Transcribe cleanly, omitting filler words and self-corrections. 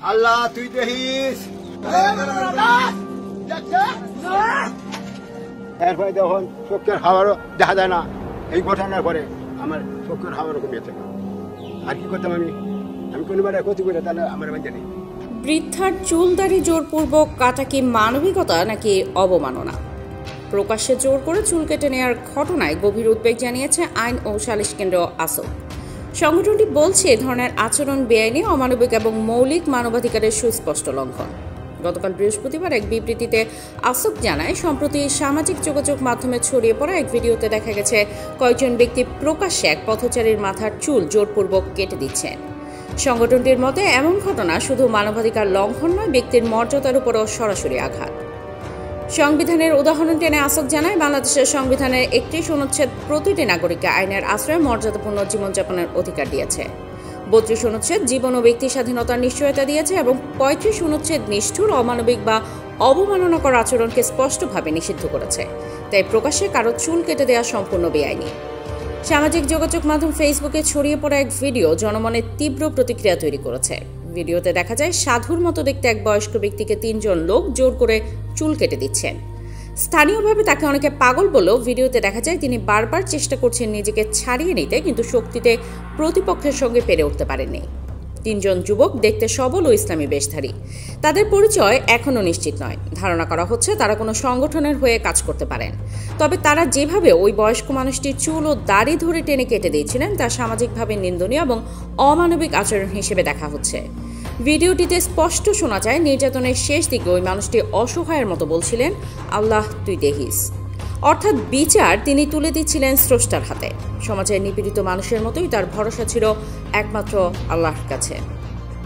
আল্লাহ তুই দেখিস। এরপরে যখন চোখের হাওয়ারও দেখা যায় না, এই ঘটনার পরে আমার চোখের হাওয়ারও কমিয়েছে। আর কি করতাম আমি কোনোবার ক্ষতি করে তাহলে আমার বান্ধে নেই। বৃদ্ধার চুল দাড়ি জোরপূর্বক কাটা কি মানবিকতা নাকি অবমাননা? প্রকাশ্যে জোর করে চুল কেটে নেওয়ার ঘটনায় গভীর উদ্বেগ জানিয়েছে আইন ও সালিশ কেন্দ্র আসক। সংগঠনটি বলছে এ ধরনের আচরণ বেআইনি, অমানবিক এবং মৌলিক মানবাধিকারের সুস্পষ্ট লঙ্ঘন। গতকাল বৃহস্পতিবার এক বিবৃতিতে আসক জানায়, সম্প্রতি সামাজিক যোগাযোগ মাধ্যমে ছড়িয়ে পড়া এক ভিডিওতে দেখা গেছে কয়েকজন ব্যক্তি প্রকাশ্যে এক পথচারীর মাথার চুল জোরপূর্বক কেটে দিচ্ছেন। সংগঠনটির মতে এমন ঘটনা শুধু মানবাধিকার লঙ্ঘন নয়, ব্যক্তির মর্যাদার উপরও সরাসরি আঘাত। সংবিধানের উদাহরণ টেনে আসক জানায়, বাংলাদেশের সংবিধানের 31 অনুচ্ছেদ প্রতিটি নাগরিককে আইনের আশ্রয়ে মর্যাদাপূর্ণ জীবনযাপনের অধিকার দিয়েছে। 32 অনুচ্ছেদ জীবন ও ব্যক্তি স্বাধীনতার নিশ্চয়তা দিয়েছে এবং 35 অনুচ্ছেদ নিষ্ঠুর, অমানবিক বা অবমাননাকর আচরণকে স্পষ্টভাবে নিষিদ্ধ করেছে। তাই প্রকাশ্যে কারো চুল কেটে দেওয়া সম্পূর্ণ বেআইনি। সামাজিক যোগাযোগ মাধ্যম ফেসবুকে ছড়িয়ে পড়া এক ভিডিও জনমনে তীব্র প্রতিক্রিয়া তৈরি করেছে। ভিডিওতে দেখা যায় সাধুর মতো দেখতে এক বয়স্ক ব্যক্তিকে 3 জন লোক জোর করে চুল কেটে দিচ্ছেন। স্থানীয়ভাবে তাকে অনেকে পাগল বলেও ভিডিওতে দেখা যায় তিনি বারবার চেষ্টা করছেন নিজেকে ছাড়িয়ে নিতে, কিন্তু শক্তিতে প্রতিপক্ষের সঙ্গে পেরে উঠতে পারেননি। 3 জন যুবক দেখতে সবল ও ইসলামী বেশধারী। তাদের পরিচয় এখনও নিশ্চিত নয়। ধারণা করা হচ্ছে তারা কোনো সংগঠনের হয়ে কাজ করতে পারেন। তবে তারা যেভাবে ওই বয়স্ক মানুষটির চুল ও দাড়ি ধরে টেনে কেটে দিয়েছিলেন তা সামাজিকভাবে নিন্দনীয় এবং অমানবিক আচরণ হিসেবে দেখা হচ্ছে। ভিডিওটিতে স্পষ্ট শোনা যায়, নির্যাতনের শেষ দিকে ওই মানুষটি অসহায়ের মতো বলছিলেন, আল্লাহ তুই দেখিস। অর্থাৎ বিচার তিনি তুলে দিচ্ছিলেন স্রষ্টার হাতে। সমাজের নিপীড়িত মানুষের মতোই তার ভরসা ছিল একমাত্র আল্লাহর কাছে।